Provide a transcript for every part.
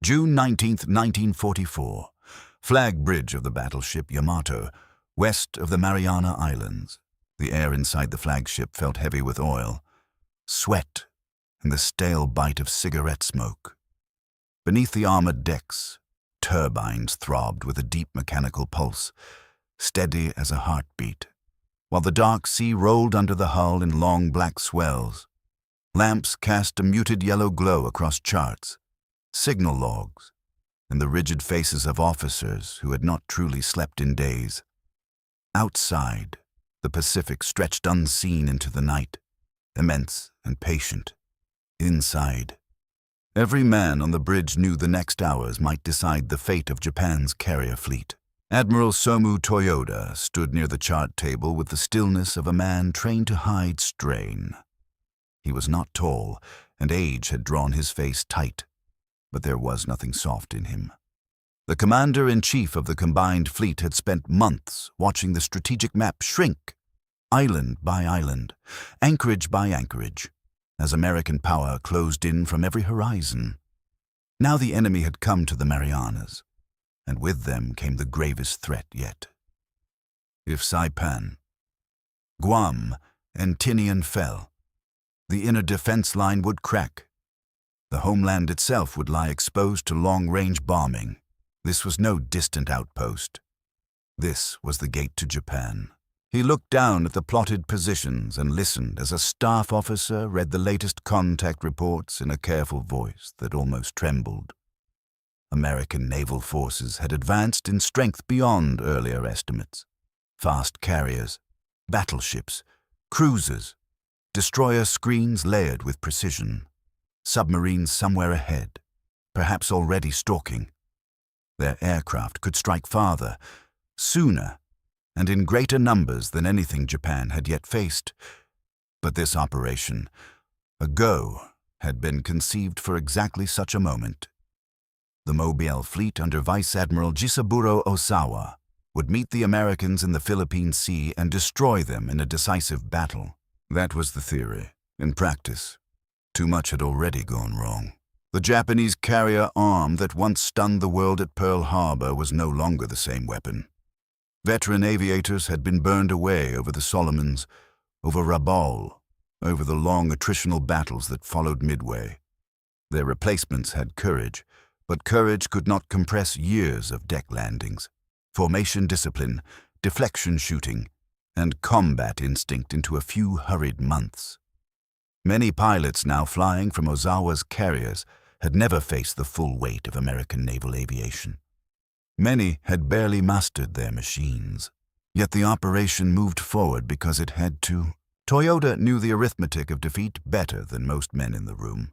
June 19, 1944. Flag bridge of the battleship Yamato, west of the Mariana Islands. The air inside the flagship felt heavy with oil, sweat, and the stale bite of cigarette smoke. Beneath the armored decks, turbines throbbed with a deep mechanical pulse, steady as a heartbeat, while the dark sea rolled under the hull in long black swells. Lamps cast a muted yellow glow across charts, signal logs, and the rigid faces of officers who had not truly slept in days. Outside, the Pacific stretched unseen into the night, immense and patient. Inside, every man on the bridge knew the next hours might decide the fate of Japan's carrier fleet. Admiral Soemu Toyoda stood near the chart table with the stillness of a man trained to hide strain. He was not tall, and age had drawn his face tight, but there was nothing soft in him. The commander-in-chief of the combined fleet had spent months watching the strategic map shrink, island by island, anchorage by anchorage, as American power closed in from every horizon. Now the enemy had come to the Marianas, and with them came the gravest threat yet. If Saipan, Guam, and Tinian fell, the inner defense line would crack. The homeland itself would lie exposed to long-range bombing. This was no distant outpost. This was the gate to Japan. He looked down at the plotted positions and listened as a staff officer read the latest contact reports in a careful voice that almost trembled. American naval forces had advanced in strength beyond earlier estimates. Fast carriers, battleships, cruisers, destroyer screens layered with precision, submarines somewhere ahead, perhaps already stalking. Their aircraft could strike farther, sooner, and in greater numbers than anything Japan had yet faced. But this operation, a go, had been conceived for exactly such a moment. The Mobile fleet under Vice Admiral Jisaburo Osawa would meet the Americans in the Philippine Sea and destroy them in a decisive battle. That was the theory. In practice, too much had already gone wrong. The Japanese carrier arm that once stunned the world at Pearl Harbor was no longer the same weapon. Veteran aviators had been burned away over the Solomons, over Rabaul, over the long attritional battles that followed Midway. Their replacements had courage, but courage could not compress years of deck landings, formation discipline, deflection shooting, and combat instinct into a few hurried months. Many pilots now flying from Ozawa's carriers had never faced the full weight of American naval aviation. Many had barely mastered their machines. Yet the operation moved forward because it had to. Toyoda knew the arithmetic of defeat better than most men in the room.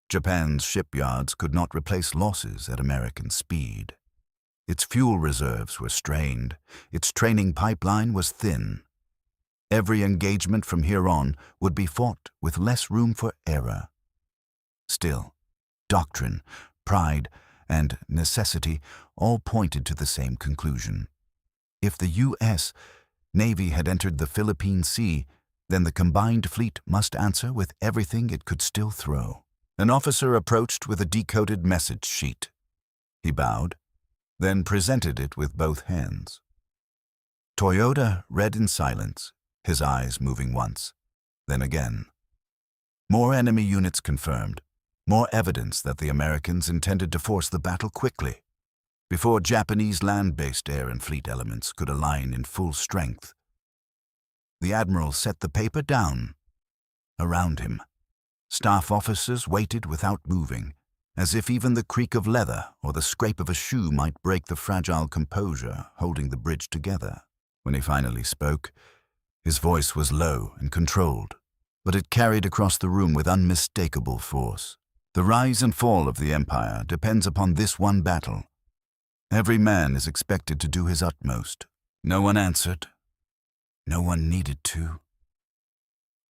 Japan's shipyards could not replace losses at American speed. Its fuel reserves were strained. Its training pipeline was thin. Every engagement from here on would be fought with less room for error. Still, doctrine, pride, and necessity all pointed to the same conclusion. If the U.S. Navy had entered the Philippine Sea, then the combined fleet must answer with everything it could still throw. An officer approached with a decoded message sheet. He bowed, then presented it with both hands. Toyoda read in silence, his eyes moving once, then again. More enemy units confirmed, more evidence that the Americans intended to force the battle quickly, before Japanese land-based air and fleet elements could align in full strength. The admiral set the paper down. Around him, staff officers waited without moving, as if even the creak of leather or the scrape of a shoe might break the fragile composure holding the bridge together. When he finally spoke, his voice was low and controlled, but it carried across the room with unmistakable force. The rise and fall of the empire depends upon this one battle. Every man is expected to do his utmost. No one answered. No one needed to.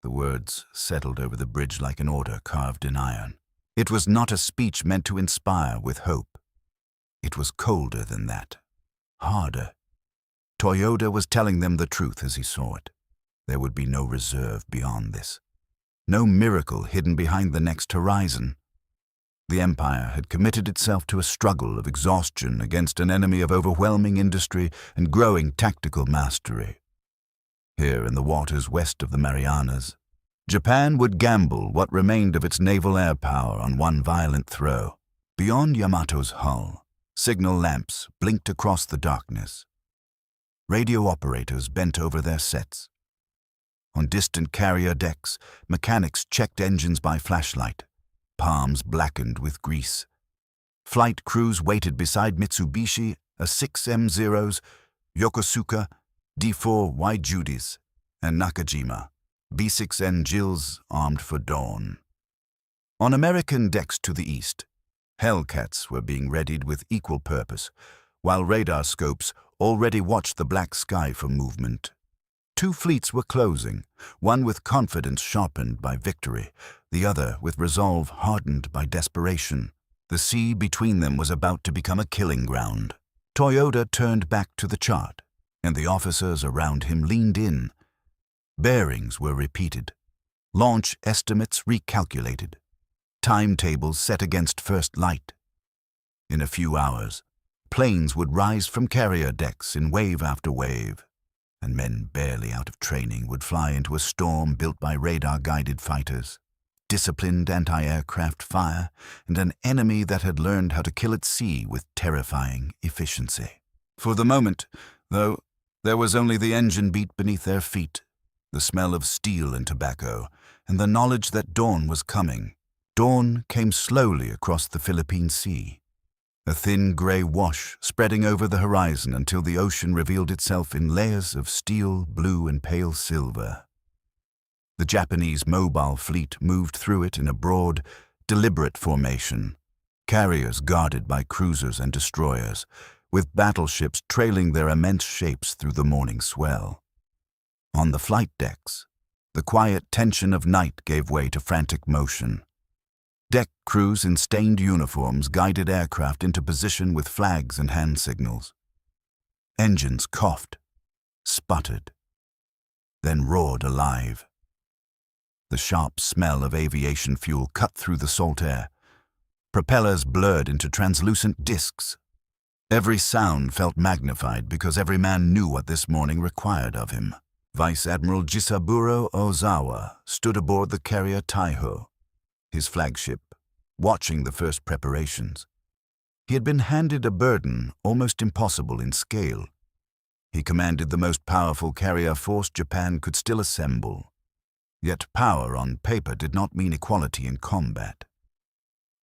The words settled over the bridge like an order carved in iron. It was not a speech meant to inspire with hope. It was colder than that, harder. Toyoda was telling them the truth as he saw it. There would be no reserve beyond this. No miracle hidden behind the next horizon. The Empire had committed itself to a struggle of exhaustion against an enemy of overwhelming industry and growing tactical mastery. Here in the waters west of the Marianas, Japan would gamble what remained of its naval air power on one violent throw. Beyond Yamato's hull, signal lamps blinked across the darkness. Radio operators bent over their sets. On distant carrier decks, mechanics checked engines by flashlight, palms blackened with grease. Flight crews waited beside Mitsubishi, a 6M0s, Yokosuka, D4Y Judis, and Nakajima, B6N Jills armed for dawn. On American decks to the east, Hellcats were being readied with equal purpose, while radar scopes already watched the black sky for movement. Two fleets were closing, one with confidence sharpened by victory, the other with resolve hardened by desperation. The sea between them was about to become a killing ground. Toyoda turned back to the chart, and the officers around him leaned in. Bearings were repeated, launch estimates recalculated, timetables set against first light. In a few hours, planes would rise from carrier decks in wave after wave, and men barely out of training would fly into a storm built by radar-guided fighters, disciplined anti-aircraft fire, and an enemy that had learned how to kill at sea with terrifying efficiency. For the moment, though, there was only the engine beat beneath their feet, the smell of steel and tobacco, and the knowledge that dawn was coming. Dawn came slowly across the Philippine Sea, a thin gray wash spreading over the horizon until the ocean revealed itself in layers of steel, blue, and pale silver. The Japanese mobile fleet moved through it in a broad, deliberate formation, carriers guarded by cruisers and destroyers, with battleships trailing their immense shapes through the morning swell. On the flight decks, the quiet tension of night gave way to frantic motion. Deck crews in stained uniforms guided aircraft into position with flags and hand signals. Engines coughed, sputtered, then roared alive. The sharp smell of aviation fuel cut through the salt air. Propellers blurred into translucent discs. Every sound felt magnified because every man knew what this morning required of him. Vice Admiral Jisaburo Ozawa stood aboard the carrier Taiho, his flagship, watching the first preparations. He had been handed a burden almost impossible in scale. He commanded the most powerful carrier force Japan could still assemble. Yet power on paper did not mean equality in combat.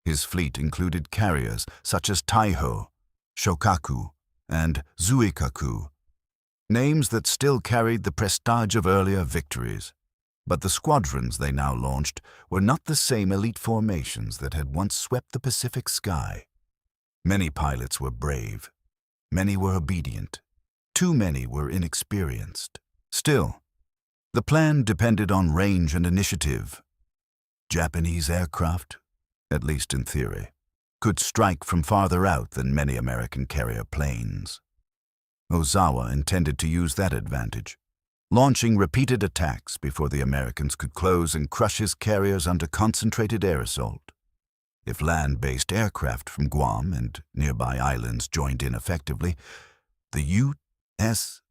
His fleet included carriers such as Taiho, Shokaku, and Zuikaku, names that still carried the prestige of earlier victories. But the squadrons they now launched were not the same elite formations that had once swept the Pacific sky. Many pilots were brave. Many were obedient. Too many were inexperienced. Still, the plan depended on range and initiative. Japanese aircraft, at least in theory, could strike from farther out than many American carrier planes. Ozawa intended to use that advantage, launching repeated attacks before the Americans could close and crush his carriers under concentrated air assault. If land-based aircraft from Guam and nearby islands joined in effectively, the U.S.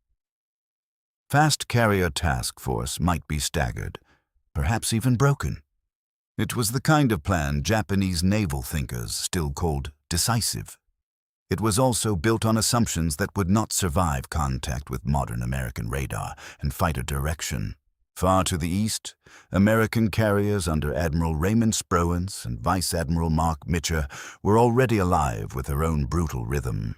Fast Carrier Task Force might be staggered, perhaps even broken. It was the kind of plan Japanese naval thinkers still called decisive. It was also built on assumptions that would not survive contact with modern American radar and fighter direction. Far to the east, American carriers under Admiral Raymond Spruance and Vice Admiral Mark Mitcher were already alive with their own brutal rhythm.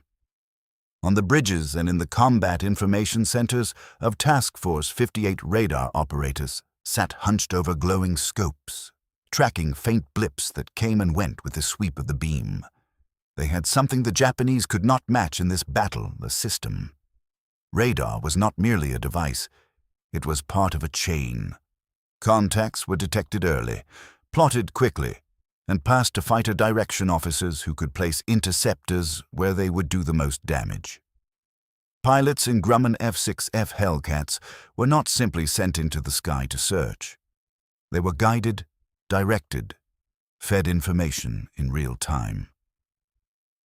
On the bridges and in the combat information centers of Task Force 58 radar operators sat hunched over glowing scopes, tracking faint blips that came and went with the sweep of the beam. They had something the Japanese could not match in this battle, a system. Radar was not merely a device, it was part of a chain. Contacts were detected early, plotted quickly, and passed to fighter direction officers who could place interceptors where they would do the most damage. Pilots in Grumman F-6F Hellcats were not simply sent into the sky to search. They were guided, directed, fed information in real time.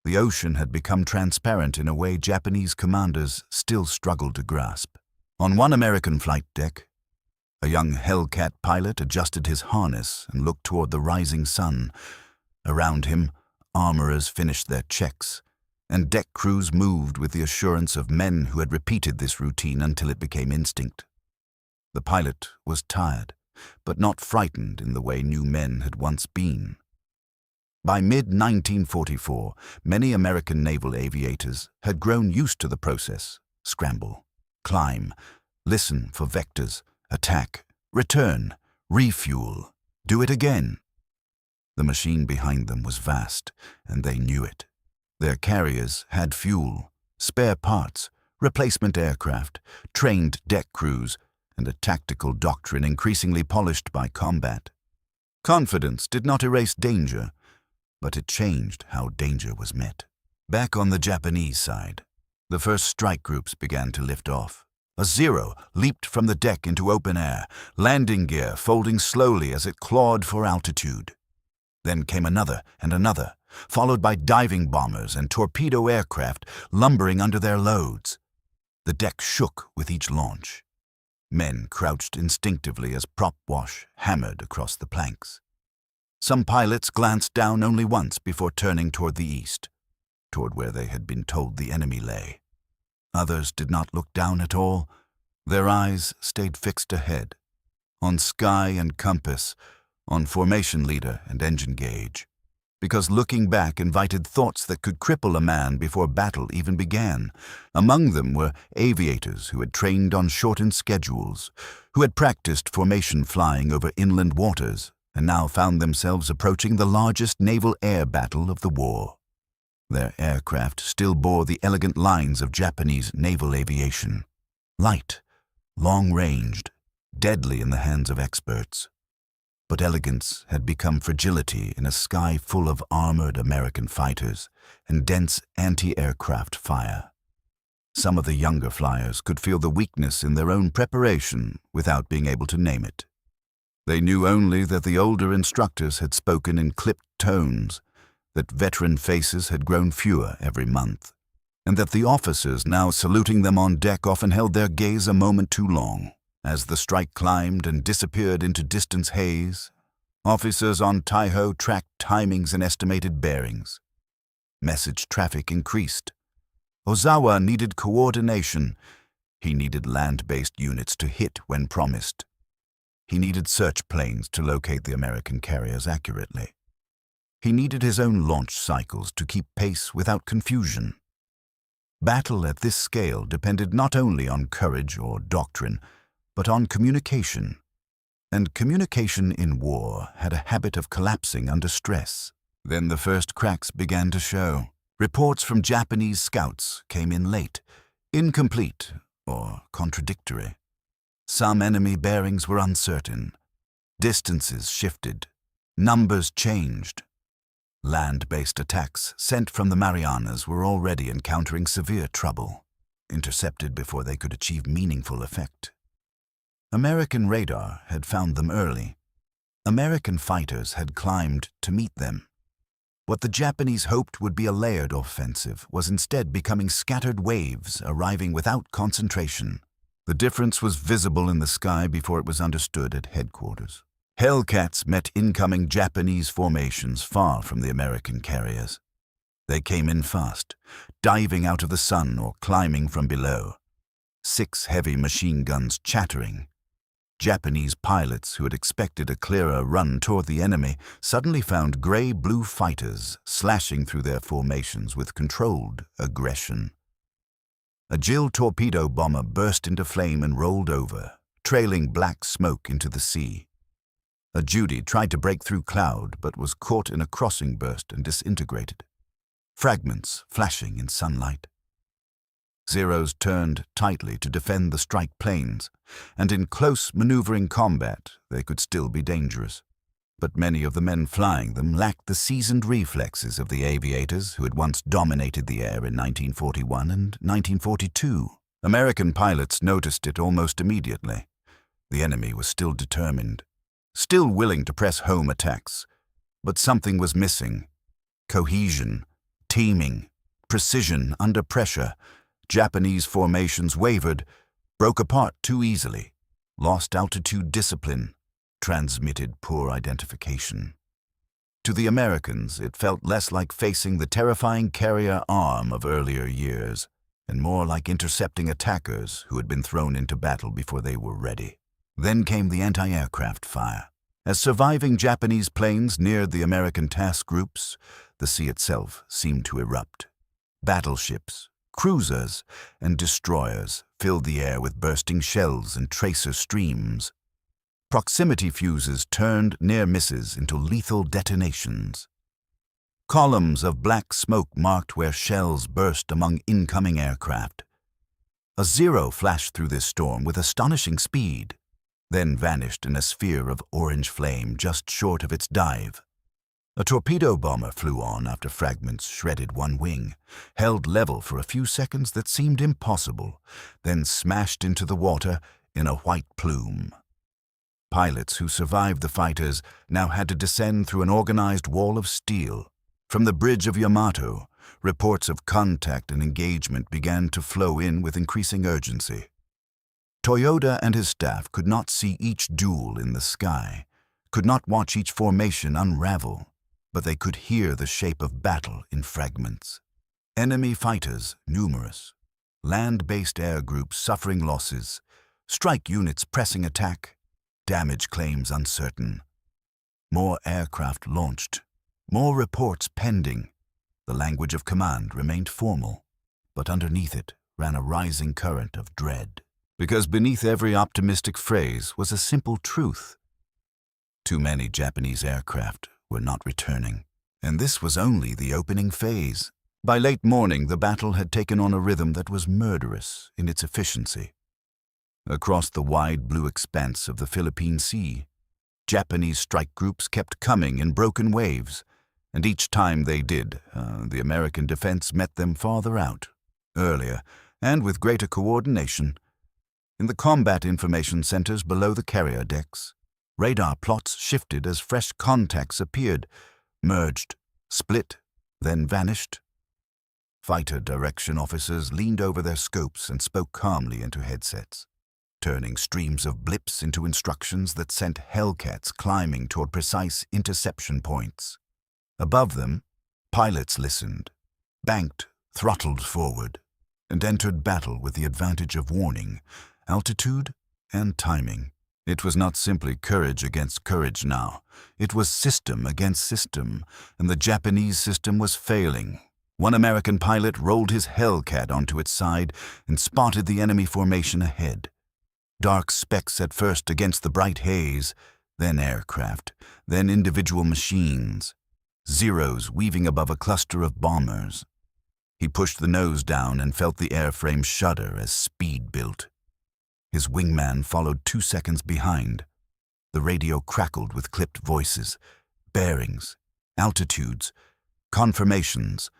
The ocean had become transparent in a way Japanese commanders still struggled to grasp. On one American flight deck, a young Hellcat pilot adjusted his harness and looked toward the rising sun. Around him, armorers finished their checks, and deck crews moved with the assurance of men who had repeated this routine until it became instinct. The pilot was tired, but not frightened in the way new men had once been. By mid-1944, many American naval aviators had grown used to the process: scramble, climb, listen for vectors, attack, return, refuel, do it again. The machine behind them was vast, and they knew it. Their carriers had fuel, spare parts, replacement aircraft, trained deck crews, and a tactical doctrine increasingly polished by combat. Confidence did not erase danger, but it changed how danger was met. Back on the Japanese side, the first strike groups began to lift off. A Zero leaped from the deck into open air, landing gear folding slowly as it clawed for altitude. Then came another and another, followed by diving bombers and torpedo aircraft lumbering under their loads. The deck shook with each launch. Men crouched instinctively as prop wash hammered across the planks. Some pilots glanced down only once before turning toward the east, toward where they had been told the enemy lay. Others did not look down at all. Their eyes stayed fixed ahead, on sky and compass, on formation leader and engine gauge, because looking back invited thoughts that could cripple a man before battle even began. Among them were aviators who had trained on shortened schedules, who had practiced formation flying over inland waters, and now found themselves approaching the largest naval air battle of the war. Their aircraft still bore the elegant lines of Japanese naval aviation: light, long-ranged, deadly in the hands of experts. But elegance had become fragility in a sky full of armored American fighters and dense anti-aircraft fire. Some of the younger flyers could feel the weakness in their own preparation without being able to name it. They knew only that the older instructors had spoken in clipped tones, that veteran faces had grown fewer every month, and that the officers now saluting them on deck often held their gaze a moment too long. As the strike climbed and disappeared into distance haze, officers on Taiho tracked timings and estimated bearings. Message traffic increased. Ozawa needed coordination. He needed land-based units to hit when promised. He needed search planes to locate the American carriers accurately. He needed his own launch cycles to keep pace without confusion. Battle at this scale depended not only on courage or doctrine, but on communication. And communication in war had a habit of collapsing under stress. Then the first cracks began to show. Reports from Japanese scouts came in late, incomplete or contradictory. Some enemy bearings were uncertain. Distances shifted. Numbers changed. Land-based attacks sent from the Marianas were already encountering severe trouble, intercepted before they could achieve meaningful effect. American radar had found them early. American fighters had climbed to meet them. What the Japanese hoped would be a layered offensive was instead becoming scattered waves arriving without concentration. The difference was visible in the sky before it was understood at headquarters. Hellcats met incoming Japanese formations far from the American carriers. They came in fast, diving out of the sun or climbing from below. 6 heavy machine guns chattering. Japanese pilots who had expected a clearer run toward the enemy suddenly found gray-blue fighters slashing through their formations with controlled aggression. A Jill torpedo bomber burst into flame and rolled over, trailing black smoke into the sea. A Judy tried to break through cloud but was caught in a crossing burst and disintegrated, fragments flashing in sunlight. Zeros turned tightly to defend the strike planes, and in close maneuvering combat they could still be dangerous. But many of the men flying them lacked the seasoned reflexes of the aviators who had once dominated the air in 1941 and 1942. American pilots noticed it almost immediately. The enemy was still determined, still willing to press home attacks, But something was missing. Cohesion, teaming, precision under pressure. Japanese formations wavered, broke apart too easily, lost altitude discipline, transmitted poor identification. To the Americans, it felt less like facing the terrifying carrier arm of earlier years, and more like intercepting attackers who had been thrown into battle before they were ready. Then came the anti-aircraft fire. As surviving Japanese planes neared the American task groups, the sea itself seemed to erupt. Battleships, cruisers, and destroyers filled the air with bursting shells and tracer streams. Proximity fuses turned near misses into lethal detonations. Columns of black smoke marked where shells burst among incoming aircraft. A Zero flashed through this storm with astonishing speed, then vanished in a sphere of orange flame just short of its dive. A torpedo bomber flew on after fragments shredded one wing, held level for a few seconds that seemed impossible, then smashed into the water in a white plume. Pilots who survived the fighters now had to descend through an organized wall of steel. From the bridge of Yamato, reports of contact and engagement began to flow in with increasing urgency. Toyoda and his staff could not see each duel in the sky, could not watch each formation unravel, but they could hear the shape of battle in fragments. Enemy fighters numerous, land-based air groups suffering losses, strike units pressing attack, damage claims uncertain. More aircraft launched, more reports pending. The language of command remained formal, but underneath it ran a rising current of dread. Because beneath every optimistic phrase was a simple truth. Too many Japanese aircraft were not returning, and this was only the opening phase. By late morning, the battle had taken on a rhythm that was murderous in its efficiency. Across the wide blue expanse of the Philippine Sea, Japanese strike groups kept coming in broken waves, and each time they did, the American defense met them farther out, earlier, and with greater coordination. In the combat information centers below the carrier decks, radar plots shifted as fresh contacts appeared, merged, split, then vanished. Fighter direction officers leaned over their scopes and spoke calmly into headsets, turning streams of blips into instructions that sent Hellcats climbing toward precise interception points. Above them, pilots listened, banked, throttled forward, and entered battle with the advantage of warning, altitude, and timing. It was not simply courage against courage now. It was system against system, and the Japanese system was failing. One American pilot rolled his Hellcat onto its side and spotted the enemy formation ahead. Dark specks at first against the bright haze, then aircraft, then individual machines, Zeros weaving above a cluster of bombers. He pushed the nose down and felt the airframe shudder as speed built. His wingman followed 2 seconds behind. The radio crackled with clipped voices, bearings, altitudes, confirmations.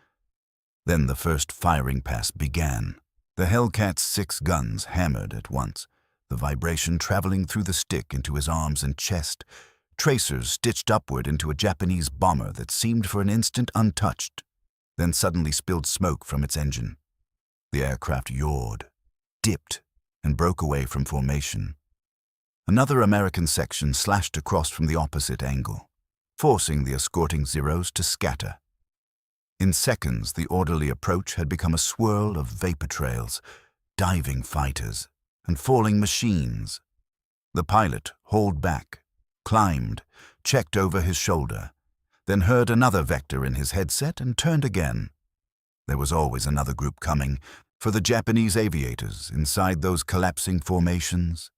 Then the first firing pass began. The Hellcat's 6 guns hammered at once, the vibration traveling through the stick into his arms and chest, tracers stitched upward into a Japanese bomber that seemed for an instant untouched, then suddenly spilled smoke from its engine. The aircraft yawed, dipped, and broke away from formation. Another American section slashed across from the opposite angle, forcing the escorting Zeros to scatter. In seconds, the orderly approach had become a swirl of vapor trails, diving fighters, and falling machines. The pilot hauled back, climbed, checked over his shoulder, then heard another vector in his headset and turned again. There was always another group coming, for the Japanese aviators inside those collapsing formations.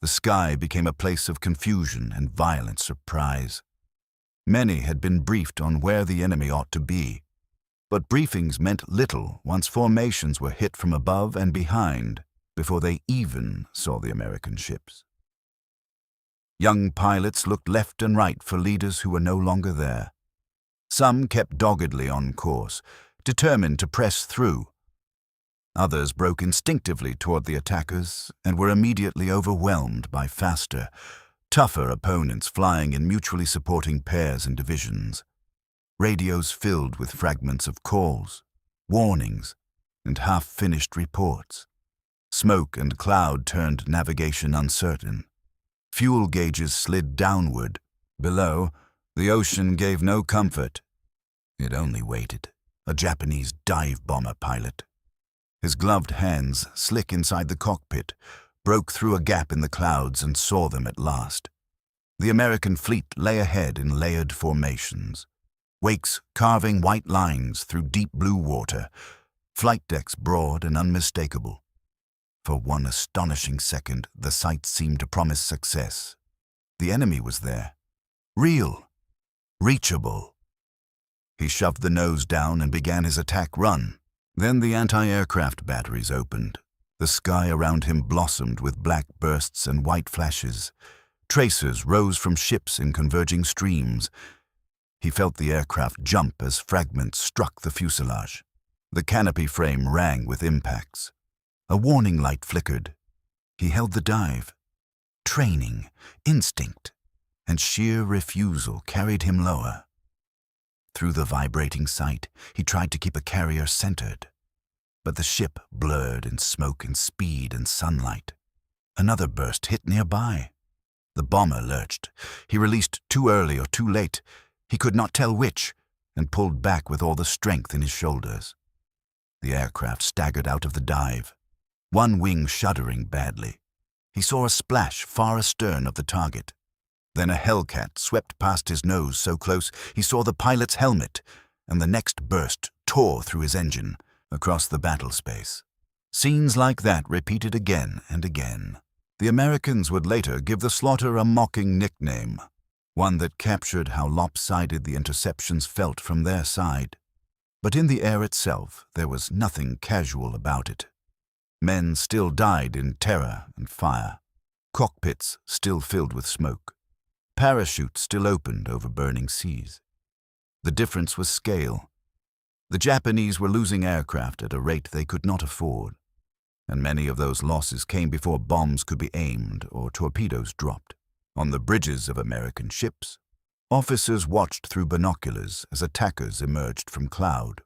The sky became a place of confusion and violent surprise. Many had been briefed on where the enemy ought to be, but briefings meant little once formations were hit from above and behind before they even saw the American ships. Young pilots looked left and right for leaders who were no longer there. Some kept doggedly on course, determined to press through. Others broke instinctively toward the attackers and were immediately overwhelmed by faster, Tougher opponents flying in mutually supporting pairs and divisions. Radios filled with fragments of calls, warnings, and half-finished reports. Smoke and cloud turned navigation uncertain. Fuel gauges slid downward. Below, the ocean gave no comfort. It only waited. A Japanese dive bomber pilot. His gloved hands, slick inside the cockpit, broke through a gap in the clouds and saw them at last. The American fleet lay ahead in layered formations, wakes carving white lines through deep blue water, flight decks broad and unmistakable. For one astonishing second, the sight seemed to promise success. The enemy was there. Real. Reachable. He shoved the nose down and began his attack run. Then the anti-aircraft batteries opened. The sky around him blossomed with black bursts and white flashes. Tracers rose from ships in converging streams. He felt the aircraft jump as fragments struck the fuselage. The canopy frame rang with impacts. A warning light flickered. He held the dive. Training, instinct, and sheer refusal carried him lower. Through the vibrating sight, he tried to keep a carrier centered. But the ship blurred in smoke and speed and sunlight. Another burst hit nearby. The bomber lurched. He released too early or too late. He could not tell which, and pulled back with all the strength in his shoulders. The aircraft staggered out of the dive, one wing shuddering badly. He saw a splash far astern of the target. Then a Hellcat swept past his nose so close he saw the pilot's helmet, and the next burst tore through his engine across the battle space. Scenes like that repeated again and again. The Americans would later give the slaughter a mocking nickname, one that captured how lopsided the interceptions felt from their side. But in the air itself, there was nothing casual about it. Men still died in terror and fire. Cockpits still filled with smoke. Parachutes still opened over burning seas. The difference was scale. The Japanese were losing aircraft at a rate they could not afford, and many of those losses came before bombs could be aimed or torpedoes dropped. On the bridges of American ships, officers watched through binoculars as attackers emerged from cloud,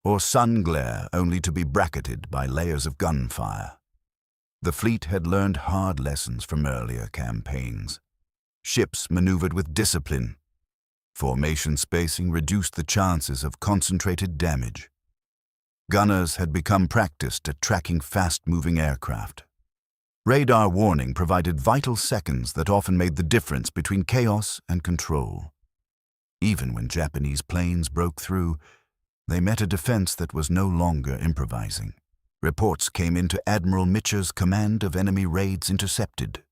or sun glare only to be bracketed by layers of gunfire. The fleet had learned hard lessons from earlier campaigns. Ships maneuvered with discipline. Formation spacing reduced the chances of concentrated damage. Gunners had become practiced at tracking fast-moving aircraft. Radar warning provided vital seconds that often made the difference between chaos and control. Even when Japanese planes broke through, they met a defense that was no longer improvising. Reports came into Admiral Mitcher's command of enemy raids intercepted,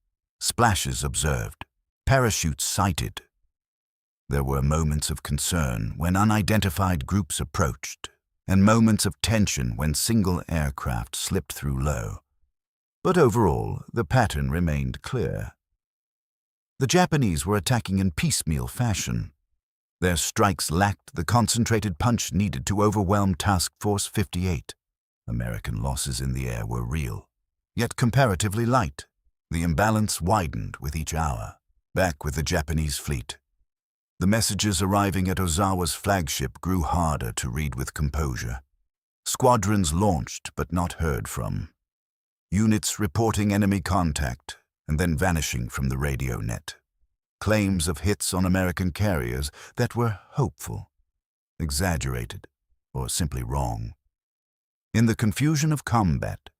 splashes observed, parachutes sighted. There were moments of concern when unidentified groups approached, and moments of tension when single aircraft slipped through low. But overall, the pattern remained clear. The Japanese were attacking in piecemeal fashion. Their strikes lacked the concentrated punch needed to overwhelm Task Force 58. American losses in the air were real, yet comparatively light. The imbalance widened with each hour. Back with the Japanese fleet, the messages arriving at Ozawa's flagship grew harder to read with composure. Squadrons launched but not heard from. Units reporting enemy contact and then vanishing from the radio net. Claims of hits on American carriers that were hopeful, exaggerated, or simply wrong. In the confusion of combat,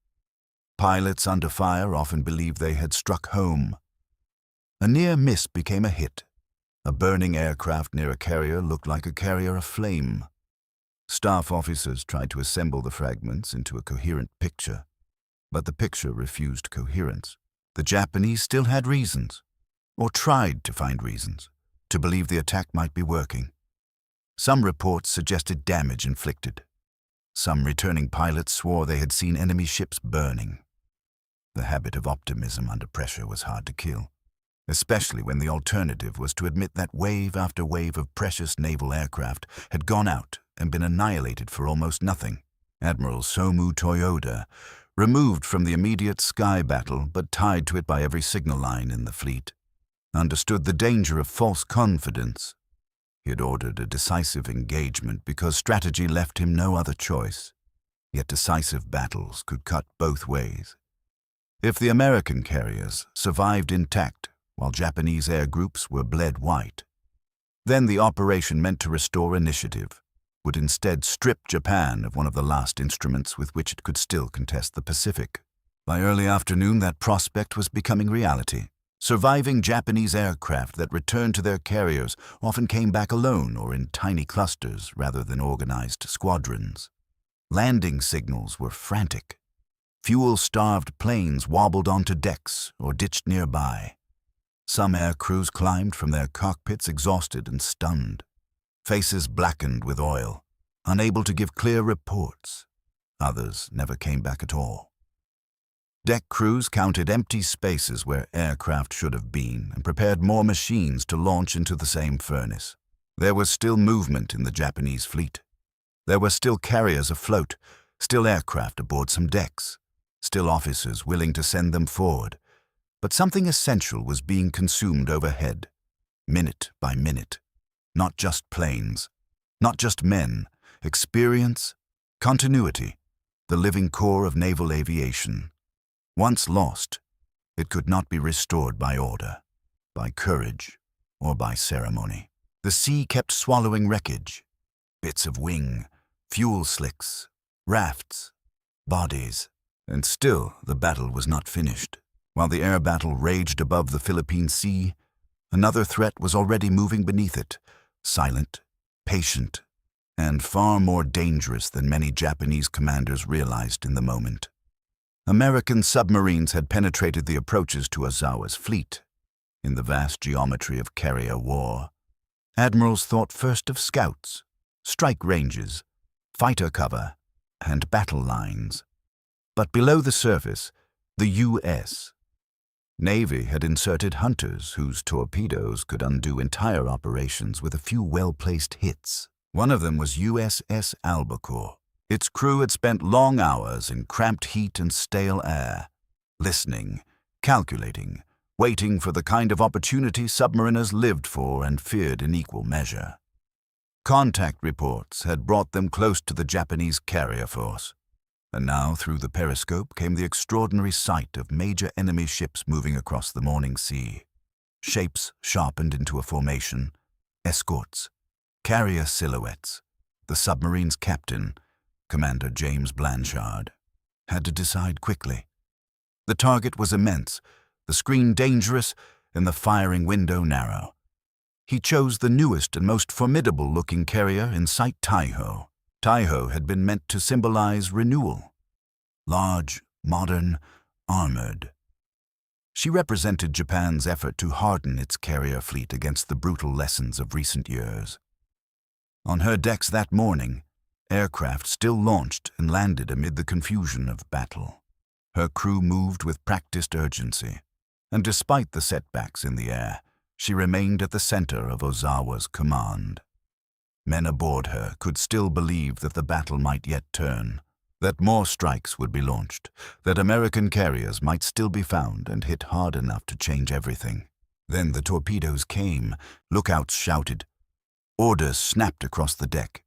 pilots under fire often believed they had struck home. A near miss became a hit. A burning aircraft near a carrier looked like a carrier aflame. Staff officers tried to assemble the fragments into a coherent picture, but the picture refused coherence. The Japanese still had reasons, or tried to find reasons, to believe the attack might be working. Some reports suggested damage inflicted. Some returning pilots swore they had seen enemy ships burning. The habit of optimism under pressure was hard to kill, especially when the alternative was to admit that wave after wave of precious naval aircraft had gone out and been annihilated for almost nothing. Admiral Soemu Toyoda, removed from the immediate sky battle but tied to it by every signal line in the fleet, understood the danger of false confidence. He had ordered a decisive engagement because strategy left him no other choice. Yet decisive battles could cut both ways. If the American carriers survived intact while Japanese air groups were bled white, then the operation meant to restore initiative would instead strip Japan of one of the last instruments with which it could still contest the Pacific. By early afternoon, that prospect was becoming reality. Surviving Japanese aircraft that returned to their carriers often came back alone or in tiny clusters rather than organized squadrons. Landing signals were frantic. Fuel-starved planes wobbled onto decks or ditched nearby. Some air crews climbed from their cockpits exhausted and stunned, faces blackened with oil, unable to give clear reports. Others never came back at all. Deck crews counted empty spaces where aircraft should have been and prepared more machines to launch into the same furnace. There was still movement in the Japanese fleet. There were still carriers afloat, still aircraft aboard some decks, still officers willing to send them forward. But something essential was being consumed overhead, minute by minute. Not just planes, not just men, experience, continuity, the living core of naval aviation. Once lost, it could not be restored by order, by courage, or by ceremony. The sea kept swallowing wreckage, bits of wing, fuel slicks, rafts, bodies, and still the battle was not finished. While the air battle raged above the Philippine Sea, another threat was already moving beneath it, silent, patient, and far more dangerous than many Japanese commanders realized in the moment. American submarines had penetrated the approaches to Ozawa's fleet. In the vast geometry of carrier war, admirals thought first of scouts, strike ranges, fighter cover, and battle lines. But below the surface, the U.S. Navy had inserted hunters whose torpedoes could undo entire operations with a few well-placed hits. One of them was USS Albacore. Its crew had spent long hours in cramped heat and stale air, listening, calculating, waiting for the kind of opportunity submariners lived for and feared in equal measure. Contact reports had brought them close to the Japanese carrier force, and now through the periscope came the extraordinary sight of major enemy ships moving across the morning sea. Shapes sharpened into a formation, escorts, carrier silhouettes. The submarine's captain, Commander James Blanchard, had to decide quickly. The target was immense, the screen dangerous, and the firing window narrow. He chose the newest and most formidable-looking carrier in sight, Taiho. Taiho had been meant to symbolize renewal. Large, modern, armored. She represented Japan's effort to harden its carrier fleet against the brutal lessons of recent years. On her decks that morning, aircraft still launched and landed amid the confusion of battle. Her crew moved with practiced urgency, and despite the setbacks in the air, she remained at the center of Ozawa's command. Men aboard her could still believe that the battle might yet turn, that more strikes would be launched, that American carriers might still be found and hit hard enough to change everything. Then the torpedoes came, lookouts shouted, orders snapped across the deck.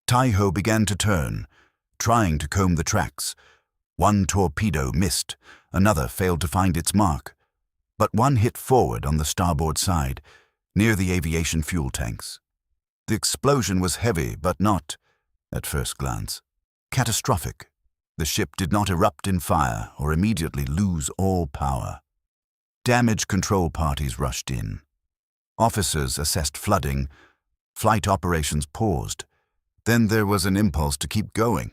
Taiho began to turn, trying to comb the tracks. One torpedo missed, another failed to find its mark, but one hit forward on the starboard side, near the aviation fuel tanks. The explosion was heavy, but not, at first glance, catastrophic. The ship did not erupt in fire or immediately lose all power. Damage control parties rushed in. Officers assessed flooding. Flight operations paused. Then there was an impulse to keep going,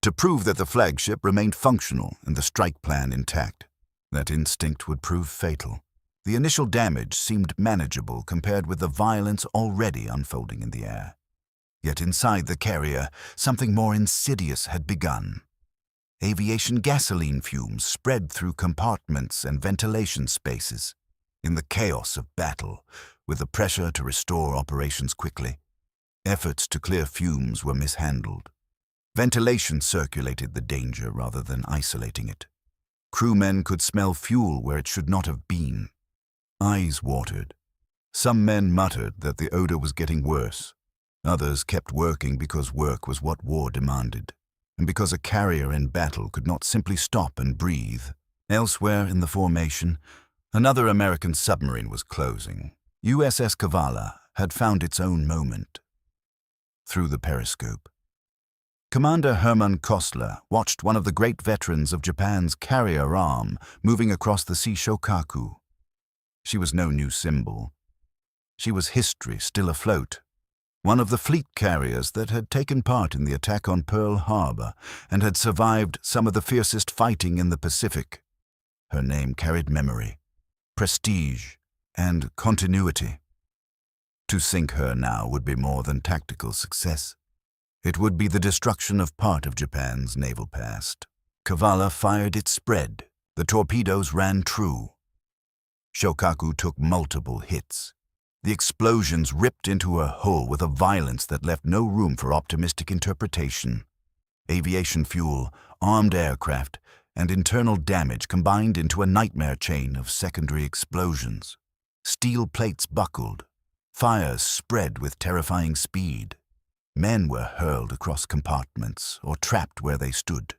to prove that the flagship remained functional and the strike plan intact. That instinct would prove fatal. The initial damage seemed manageable compared with the violence already unfolding in the air. Yet inside the carrier, something more insidious had begun. Aviation gasoline fumes spread through compartments and ventilation spaces. In the chaos of battle, with the pressure to restore operations quickly, efforts to clear fumes were mishandled. Ventilation circulated the danger rather than isolating it. Crewmen could smell fuel where it should not have been. Eyes watered. Some men muttered that the odor was getting worse. Others kept working because work was what war demanded, and because a carrier in battle could not simply stop and breathe. Elsewhere in the formation, another American submarine was closing. USS Kavala had found its own moment. Through the periscope, Commander Hermann Kostler watched one of the great veterans of Japan's carrier arm moving across the sea Shokaku. She was no new symbol. She was history still afloat, one of the fleet carriers that had taken part in the attack on Pearl Harbor and had survived some of the fiercest fighting in the Pacific. Her name carried memory, prestige, and continuity. To sink her now would be more than tactical success. It would be the destruction of part of Japan's naval past. Kavala fired its spread. The torpedoes ran true. Shokaku took multiple hits. The explosions ripped into her hull with a violence that left no room for optimistic interpretation. Aviation fuel, armed aircraft, and internal damage combined into a nightmare chain of secondary explosions. Steel plates buckled. Fires spread with terrifying speed. Men were hurled across compartments or trapped where they stood.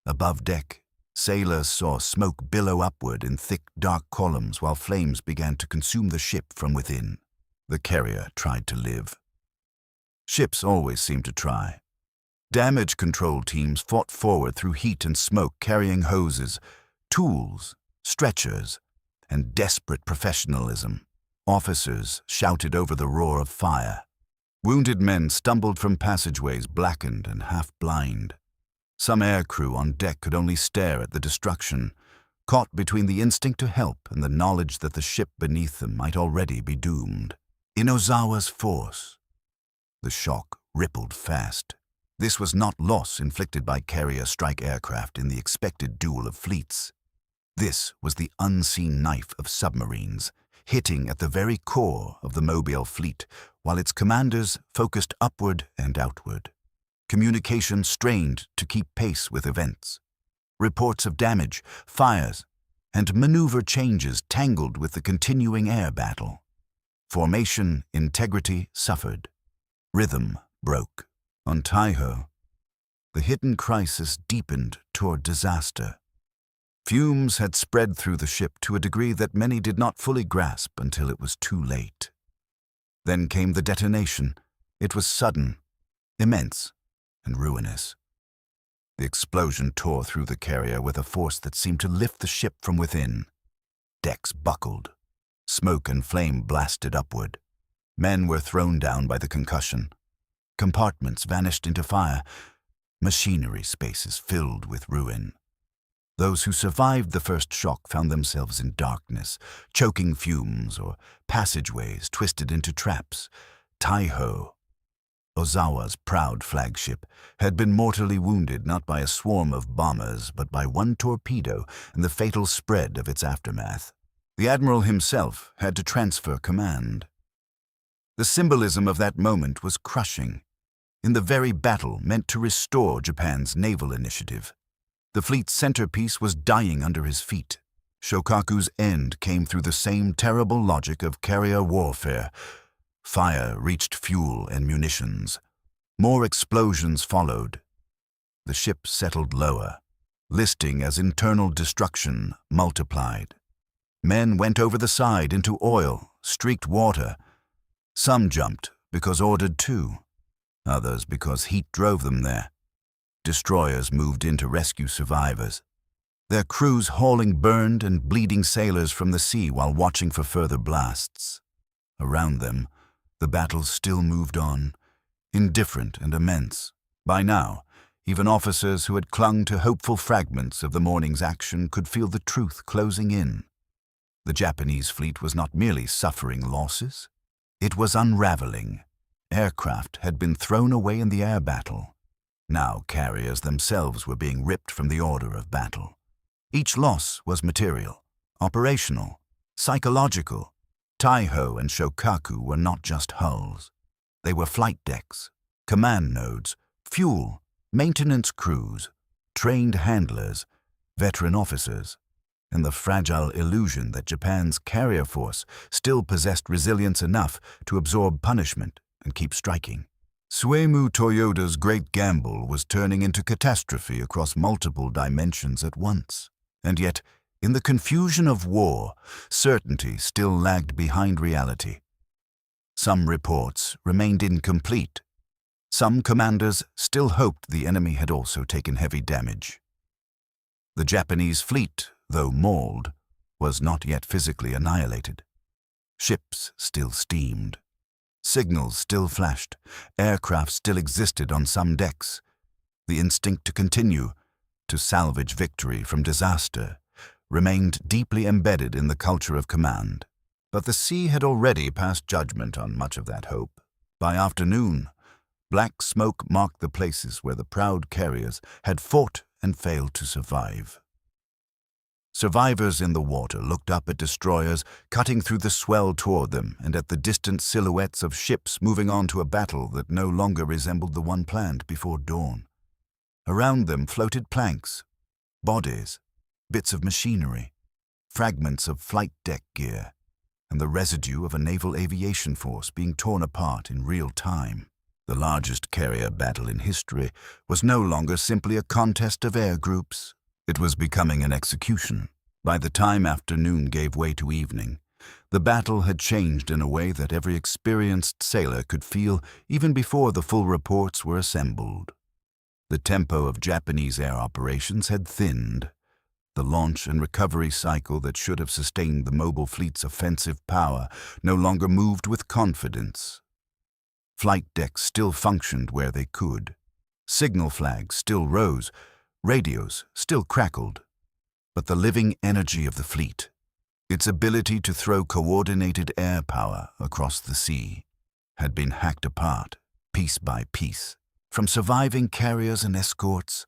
Above deck, sailors saw smoke billow upward in thick, dark columns while flames began to consume the ship from within. The carrier tried to live. Ships always seem to try. Damage control teams fought forward through heat and smoke, carrying hoses, tools, stretchers, and desperate professionalism. Officers shouted over the roar of fire. Wounded men stumbled from passageways, blackened and half-blind. Some aircrew on deck could only stare at the destruction, caught between the instinct to help and the knowledge that the ship beneath them might already be doomed. In Ozawa's force, the shock rippled fast. This was not loss inflicted by carrier strike aircraft in the expected duel of fleets. This was the unseen knife of submarines, hitting at the very core of the Mobile fleet, while its commanders focused upward and outward. Communication strained to keep pace with events. Reports of damage, fires, and maneuver changes tangled with the continuing air battle. Formation integrity suffered. Rhythm broke. On Taiho, the hidden crisis deepened toward disaster. Fumes had spread through the ship to a degree that many did not fully grasp until it was too late. Then came the detonation. It was sudden, immense, and ruinous. The explosion tore through the carrier with a force that seemed to lift the ship from within. Decks buckled. Smoke and flame blasted upward. Men were thrown down by the concussion. Compartments vanished into fire. Machinery spaces filled with ruin. Those who survived the first shock found themselves in darkness, choking fumes or passageways twisted into traps. Taiho, Ozawa's proud flagship, had been mortally wounded not by a swarm of bombers but by one torpedo and the fatal spread of its aftermath. The admiral himself had to transfer command. The symbolism of that moment was crushing. In the very battle meant to restore Japan's naval initiative, the fleet's centerpiece was dying under his feet. Shokaku's end came through the same terrible logic of carrier warfare. Fire reached fuel and munitions. More explosions followed. The ship settled lower, listing as internal destruction multiplied. Men went over the side into oil, streaked water. Some jumped because ordered to, others because heat drove them there. Destroyers moved in to rescue survivors, their crews hauling burned and bleeding sailors from the sea while watching for further blasts. Around them, the battle still moved on, indifferent and immense. By now, even officers who had clung to hopeful fragments of the morning's action could feel the truth closing in. The Japanese fleet was not merely suffering losses, it was unraveling. Aircraft had been thrown away in the air battle. Now carriers themselves were being ripped from the order of battle. Each loss was material, operational, psychological. Taiho and Shokaku were not just hulls. They were flight decks, command nodes, fuel, maintenance crews, trained handlers, veteran officers, and the fragile illusion that Japan's carrier force still possessed resilience enough to absorb punishment and keep striking. Soemu Toyoda's great gamble was turning into catastrophe across multiple dimensions at once. And yet, in the confusion of war, certainty still lagged behind reality. Some reports remained incomplete. Some commanders still hoped the enemy had also taken heavy damage. The Japanese fleet, though mauled, was not yet physically annihilated. Ships still steamed. Signals still flashed. Aircraft still existed on some decks. The instinct to continue, to salvage victory from disaster, remained deeply embedded in the culture of command. But the sea had already passed judgment on much of that hope. By afternoon, black smoke marked the places where the proud carriers had fought and failed to survive. Survivors in the water looked up at destroyers cutting through the swell toward them and at the distant silhouettes of ships moving on to a battle that no longer resembled the one planned before dawn. Around them floated planks, bodies, bits of machinery, fragments of flight deck gear, and the residue of a naval aviation force being torn apart in real time. The largest carrier battle in history was no longer simply a contest of air groups. It was becoming an execution. By the time afternoon gave way to evening, the battle had changed in a way that every experienced sailor could feel even before the full reports were assembled. The tempo of Japanese air operations had thinned. The launch and recovery cycle that should have sustained the mobile fleet's offensive power no longer moved with confidence. Flight decks still functioned where they could. Signal flags still rose. Radios still crackled, but the living energy of the fleet, its ability to throw coordinated air power across the sea, had been hacked apart, piece by piece. From surviving carriers and escorts,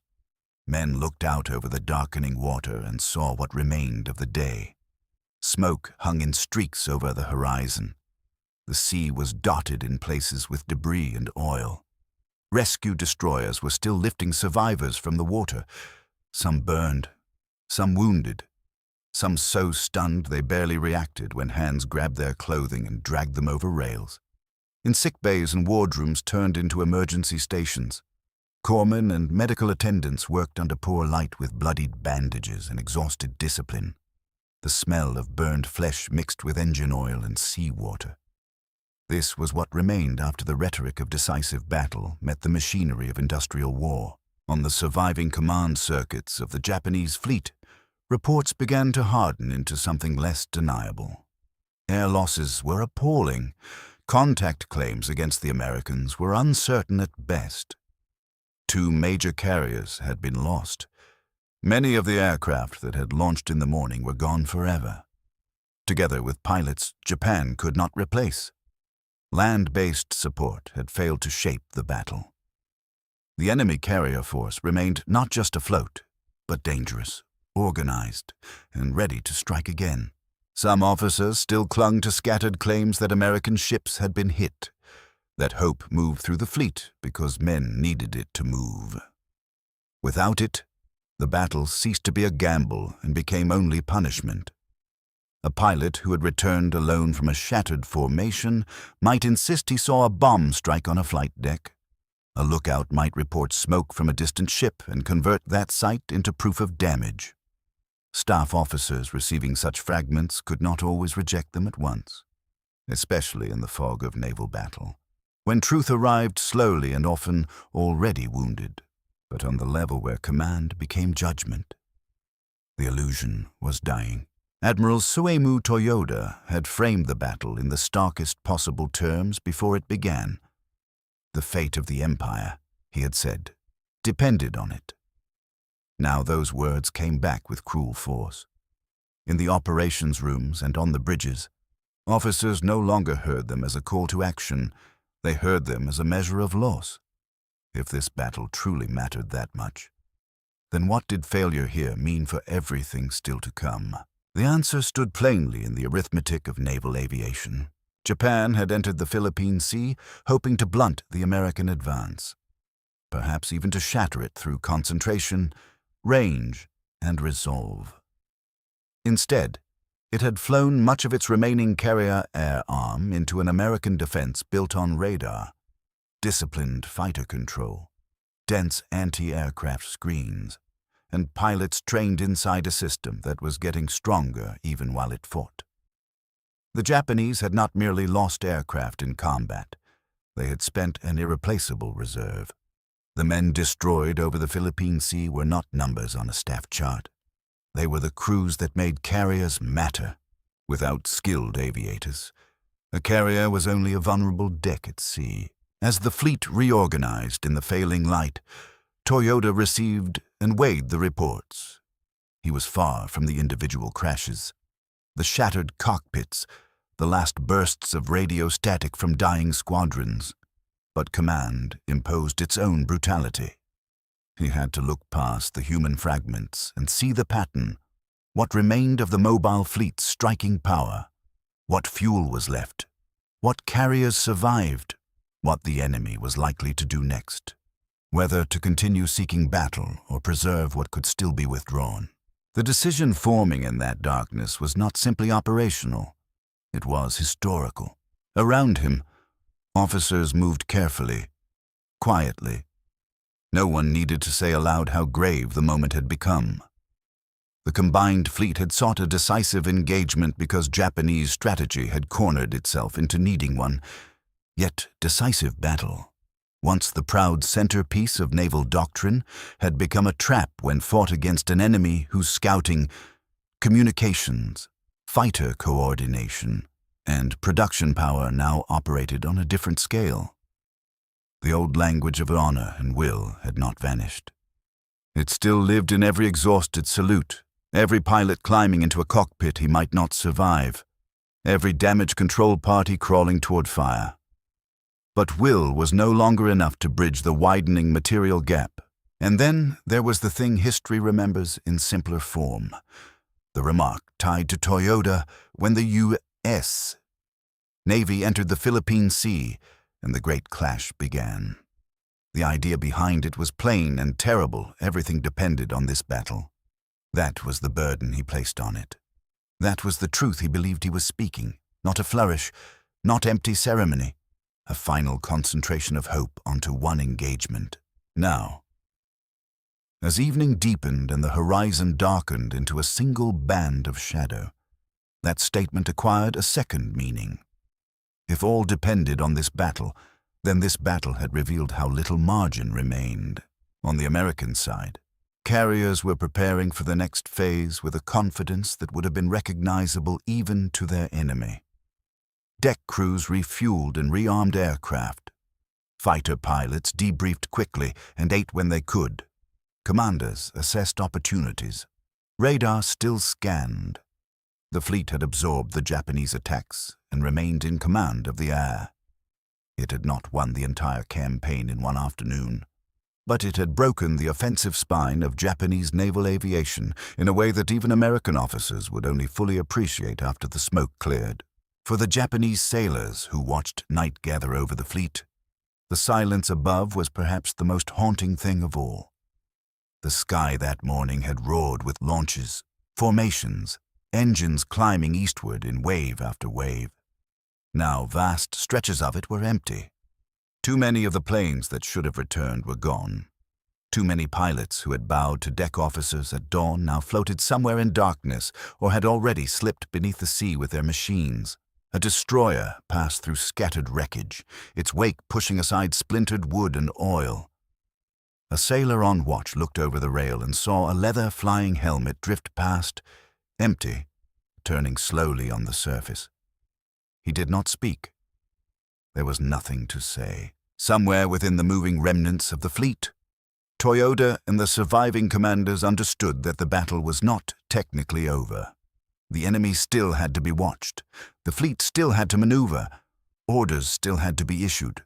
men looked out over the darkening water and saw what remained of the day. Smoke hung in streaks over the horizon. The sea was dotted in places with debris and oil. Rescue destroyers were still lifting survivors from the water, some burned, some wounded, some so stunned they barely reacted when hands grabbed their clothing and dragged them over rails. In sick bays and wardrooms turned into emergency stations. Corpsmen and medical attendants worked under poor light with bloodied bandages and exhausted discipline. The smell of burned flesh mixed with engine oil and seawater. This was what remained after the rhetoric of decisive battle met the machinery of industrial war. On the surviving command circuits of the Japanese fleet, reports began to harden into something less deniable. Air losses were appalling. Contact claims against the Americans were uncertain at best. 2 major carriers had been lost. Many of the aircraft that had launched in the morning were gone forever. Together with pilots Japan could not replace. Land-based support had failed to shape the battle. The enemy carrier force remained not just afloat, but dangerous, organized, and ready to strike again. Some officers still clung to scattered claims that American ships had been hit. That hope moved through the fleet because men needed it to move. Without it, the battle ceased to be a gamble and became only punishment. A pilot who had returned alone from a shattered formation might insist he saw a bomb strike on a flight deck. A lookout might report smoke from a distant ship and convert that sight into proof of damage. Staff officers receiving such fragments could not always reject them at once, especially in the fog of naval battle, when truth arrived slowly and often already wounded, but on the level where command became judgment. The illusion was dying. Admiral Soemu Toyoda had framed the battle in the starkest possible terms before it began. The fate of the empire, he had said, depended on it. Now those words came back with cruel force. In the operations rooms and on the bridges, officers no longer heard them as a call to action. They heard them as a measure of loss. If this battle truly mattered that much, then what did failure here mean for everything still to come? The answer stood plainly in the arithmetic of naval aviation. Japan had entered the Philippine Sea hoping to blunt the American advance, perhaps even to shatter it through concentration, range, and resolve. Instead, it had flown much of its remaining carrier air arm into an American defense built on radar, disciplined fighter control, dense anti-aircraft screens, and pilots trained inside a system that was getting stronger even while it fought. The Japanese had not merely lost aircraft in combat, they had spent an irreplaceable reserve. The men destroyed over the Philippine Sea were not numbers on a staff chart. They were the crews that made carriers matter. Without skilled aviators, a carrier was only a vulnerable deck at sea. As the fleet reorganized in the failing light, Toyoda received and weighed the reports. He was far from the individual crashes, the shattered cockpits, the last bursts of radio static from dying squadrons. But command imposed its own brutality. He had to look past the human fragments and see the pattern, what remained of the mobile fleet's striking power, what fuel was left, what carriers survived, what the enemy was likely to do next, whether to continue seeking battle or preserve what could still be withdrawn. The decision forming in that darkness was not simply operational, it was historical. Around him, officers moved carefully, quietly. No one needed to say aloud how grave the moment had become. The combined fleet had sought a decisive engagement because Japanese strategy had cornered itself into needing one, yet decisive battle, once the proud centerpiece of naval doctrine, had become a trap when fought against an enemy whose scouting, communications, fighter coordination, and production power now operated on a different scale. The old language of honor and will had not vanished. It still lived in every exhausted salute, every pilot climbing into a cockpit he might not survive, every damage control party crawling toward fire. But will was no longer enough to bridge the widening material gap. And then there was the thing history remembers in simpler form, the remark tied to Toyoda when the U.S. Navy entered the Philippine Sea and the great clash began. The idea behind it was plain and terrible. Everything depended on this battle. That was the burden he placed on it. That was the truth he believed he was speaking, not a flourish, not empty ceremony, a final concentration of hope onto one engagement. Now, as evening deepened and the horizon darkened into a single band of shadow, that statement acquired a second meaning. If all depended on this battle, then this battle had revealed how little margin remained. On the American side, carriers were preparing for the next phase with a confidence that would have been recognizable even to their enemy. Deck crews refueled and rearmed aircraft. Fighter pilots debriefed quickly and ate when they could. Commanders assessed opportunities. Radar still scanned. The fleet had absorbed the Japanese attacks and remained in command of the air. It had not won the entire campaign in one afternoon, but it had broken the offensive spine of Japanese naval aviation in a way that even American officers would only fully appreciate after the smoke cleared. For the Japanese sailors who watched night gather over the fleet, the silence above was perhaps the most haunting thing of all. The sky that morning had roared with launches, formations, engines climbing eastward in wave after wave. Now vast stretches of it were empty. Too many of the planes that should have returned were gone. Too many pilots who had bowed to deck officers at dawn now floated somewhere in darkness or had already slipped beneath the sea with their machines. A destroyer passed through scattered wreckage, its wake pushing aside splintered wood and oil. A sailor on watch looked over the rail and saw a leather flying helmet drift past, empty, turning slowly on the surface. He did not speak. There was nothing to say. Somewhere within the moving remnants of the fleet, Toyoda and the surviving commanders understood that the battle was not technically over. The enemy still had to be watched. The fleet still had to maneuver. Orders still had to be issued.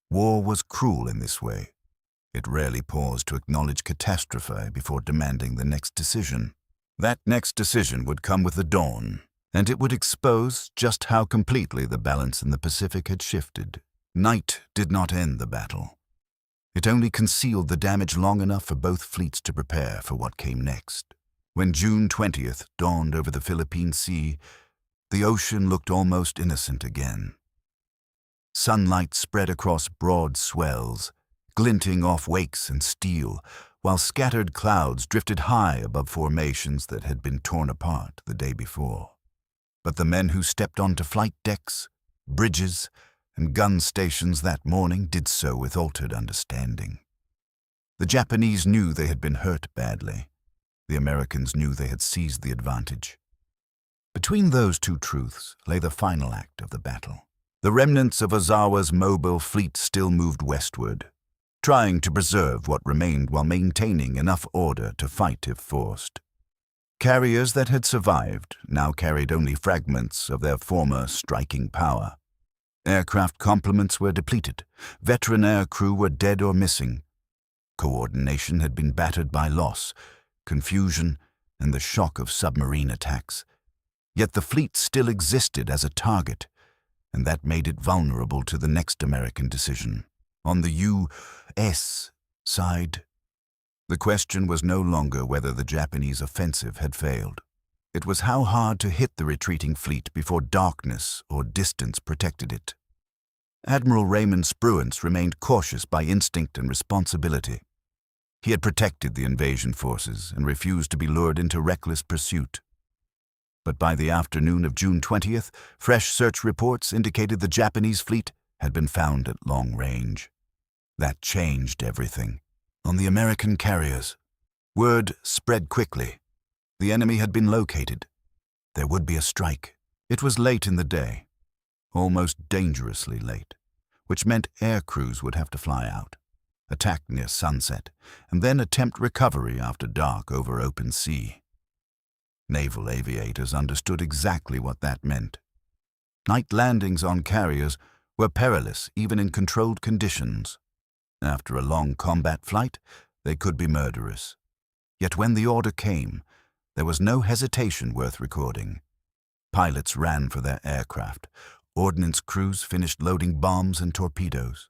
War was cruel in this way. It rarely paused to acknowledge catastrophe before demanding the next decision. That next decision would come with the dawn, and it would expose just how completely the balance in the Pacific had shifted. Night did not end the battle. It only concealed the damage long enough for both fleets to prepare for what came next. When June 20th dawned over the Philippine Sea, the ocean looked almost innocent again. Sunlight spread across broad swells, glinting off wakes and steel, while scattered clouds drifted high above formations that had been torn apart the day before. But the men who stepped onto flight decks, bridges, and gun stations that morning did so with altered understanding. The Japanese knew they had been hurt badly. The Americans knew they had seized the advantage. Between those two truths lay the final act of the battle. The remnants of Ozawa's mobile fleet still moved westward, trying to preserve what remained while maintaining enough order to fight if forced. Carriers that had survived now carried only fragments of their former striking power. Aircraft complements were depleted. Veteran air crew were dead or missing. Coordination had been battered by loss, confusion, and the shock of submarine attacks. Yet the fleet still existed as a target, and that made it vulnerable to the next American decision. On the U.S. side, the question was no longer whether the Japanese offensive had failed. It was how hard to hit the retreating fleet before darkness or distance protected it. Admiral Raymond Spruance remained cautious by instinct and responsibility. He had protected the invasion forces and refused to be lured into reckless pursuit. But by the afternoon of June 20th, fresh search reports indicated the Japanese fleet had been found at long range. That changed everything. On the American carriers, word spread quickly. The enemy had been located. There would be a strike. It was late in the day, almost dangerously late, which meant air crews would have to fly out, attack near sunset, and then attempt recovery after dark over open sea. Naval aviators understood exactly what that meant. Night landings on carriers were perilous even in controlled conditions. After a long combat flight, they could be murderous. Yet when the order came, there was no hesitation worth recording. Pilots ran for their aircraft. Ordnance crews finished loading bombs and torpedoes.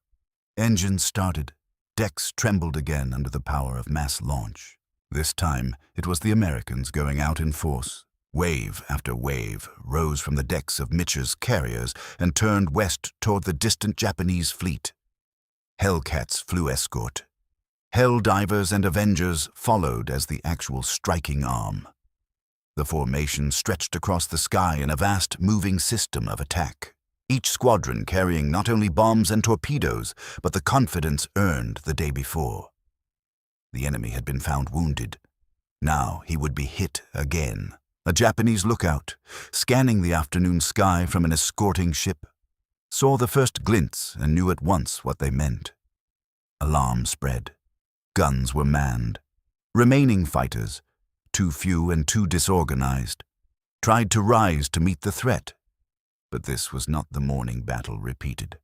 Engines started. Decks trembled again under the power of mass launch. This time, it was the Americans going out in force. Wave after wave rose from the decks of Mitch's carriers and turned west toward the distant Japanese fleet. Hellcats flew escort. Hell divers and Avengers followed as the actual striking arm. The formation stretched across the sky in a vast moving system of attack, each squadron carrying not only bombs and torpedoes, but the confidence earned the day before. The enemy had been found wounded. Now he would be hit again. A Japanese lookout, scanning the afternoon sky from an escorting ship, saw the first glints and knew at once what they meant. Alarm spread. Guns were manned. Remaining fighters, too few and too disorganized, tried to rise to meet the threat. But this was not the morning battle repeated.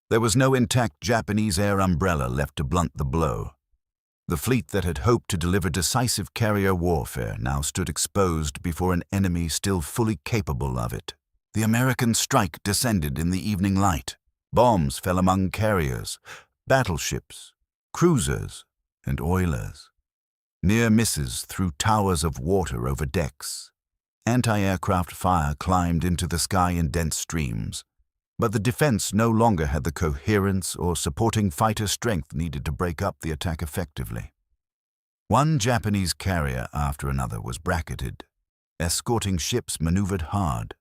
There was no intact Japanese air umbrella left to blunt the blow. The fleet that had hoped to deliver decisive carrier warfare now stood exposed before an enemy still fully capable of it. The American strike descended in the evening light. Bombs fell among carriers, battleships, cruisers, and oilers. Near misses threw towers of water over decks. Anti-aircraft fire climbed into the sky in dense streams. But the defense no longer had the coherence or supporting fighter strength needed to break up the attack effectively. One Japanese carrier after another was bracketed. Escorting ships maneuvered hard,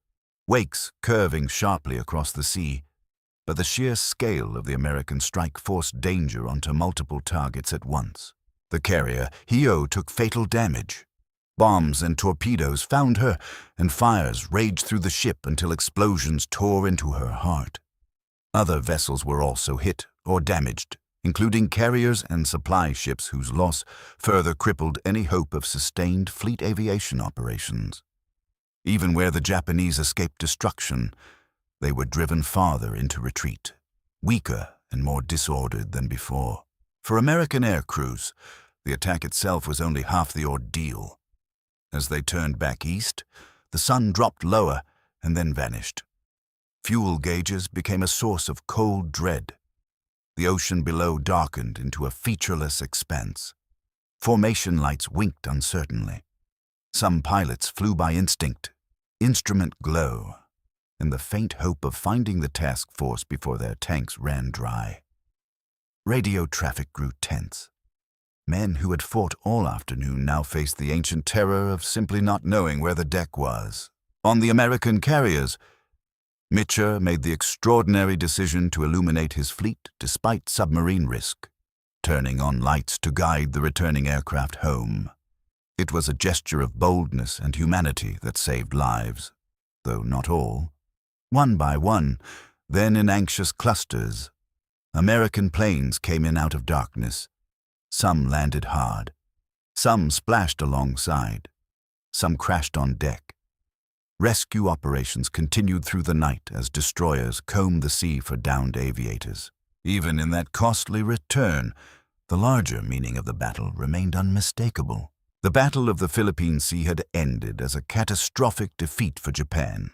wakes curving sharply across the sea, but the sheer scale of the American strike forced danger onto multiple targets at once. The carrier, Hio, took fatal damage. Bombs and torpedoes found her, and fires raged through the ship until explosions tore into her heart. Other vessels were also hit or damaged, including carriers and supply ships whose loss further crippled any hope of sustained fleet aviation operations. Even where the Japanese escaped destruction, they were driven farther into retreat, weaker and more disordered than before. For American air crews, the attack itself was only half the ordeal. As they turned back east, the sun dropped lower and then vanished. Fuel gauges became a source of cold dread. The ocean below darkened into a featureless expanse. Formation lights winked uncertainly. Some pilots flew by instinct, instrument glow, and the faint hope of finding the task force before their tanks ran dry. Radio traffic grew tense. Men who had fought all afternoon now faced the ancient terror of simply not knowing where the deck was. On the American carriers, Mitcher made the extraordinary decision to illuminate his fleet despite submarine risk, turning on lights to guide the returning aircraft home. It was a gesture of boldness and humanity that saved lives, though not all. One by one, then in anxious clusters, American planes came in out of darkness. Some landed hard. Some splashed alongside. Some crashed on deck. Rescue operations continued through the night as destroyers combed the sea for downed aviators. Even in that costly return, the larger meaning of the battle remained unmistakable. The Battle of the Philippine Sea had ended as a catastrophic defeat for Japan.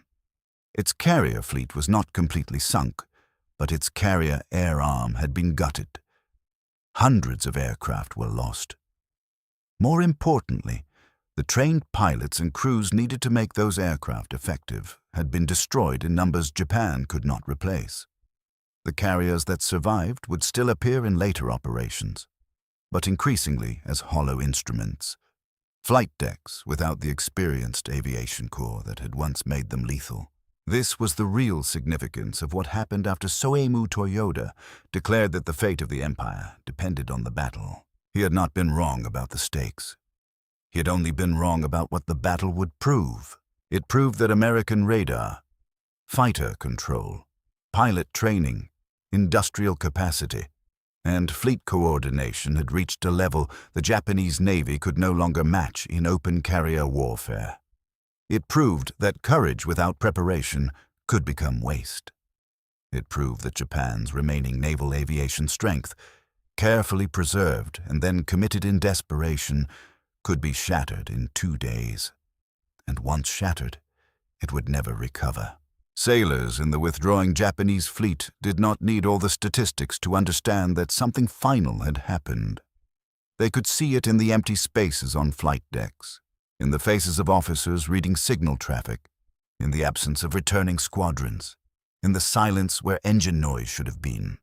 Its carrier fleet was not completely sunk, but its carrier air arm had been gutted. Hundreds of aircraft were lost. More importantly, the trained pilots and crews needed to make those aircraft effective had been destroyed in numbers Japan could not replace. The carriers that survived would still appear in later operations, but increasingly as hollow instruments, flight decks without the experienced aviation corps that had once made them lethal. This was the real significance of what happened after Soemu Toyoda declared that the fate of the empire depended on the battle. He had not been wrong about the stakes. He had only been wrong about what the battle would prove. It proved that American radar, fighter control, pilot training, industrial capacity, and fleet coordination had reached a level the Japanese Navy could no longer match in open carrier warfare. It proved that courage without preparation could become waste. It proved that Japan's remaining naval aviation strength, carefully preserved and then committed in desperation, could be shattered in 2 days. And once shattered, it would never recover. Sailors in the withdrawing Japanese fleet did not need all the statistics to understand that something final had happened. They could see it in the empty spaces on flight decks, in the faces of officers reading signal traffic, in the absence of returning squadrons, in the silence where engine noise should have been.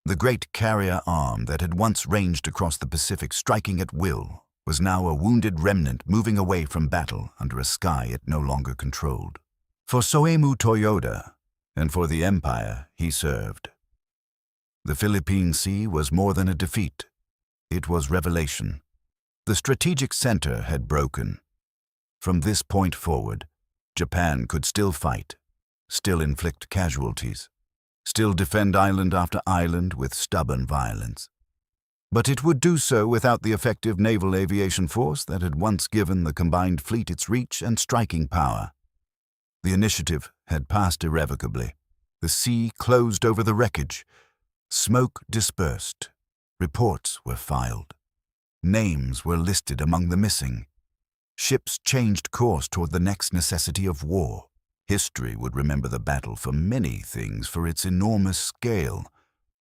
The great carrier arm that had once ranged across the Pacific striking at will was now a wounded remnant moving away from battle under a sky it no longer controlled. For Soemu Toyoda, and for the empire he served, the Philippine Sea was more than a defeat. It was revelation. The strategic center had broken. From this point forward, Japan could still fight, still inflict casualties, still defend island after island with stubborn violence. But it would do so without the effective naval aviation force that had once given the combined fleet its reach and striking power. The initiative had passed irrevocably. The sea closed over the wreckage. Smoke dispersed. Reports were filed. Names were listed among the missing. Ships changed course toward the next necessity of war. History would remember the battle for many things, for its enormous scale,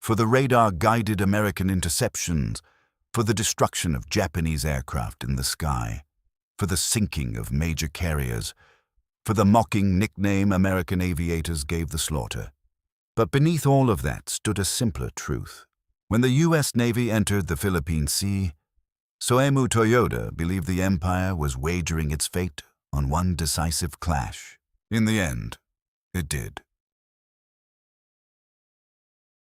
for the radar-guided American interceptions, for the destruction of Japanese aircraft in the sky, for the sinking of major carriers, for the mocking nickname American aviators gave the slaughter. But beneath all of that stood a simpler truth. When the U.S. Navy entered the Philippine Sea, Soemu Toyoda believed the empire was wagering its fate on one decisive clash. In the end, it did.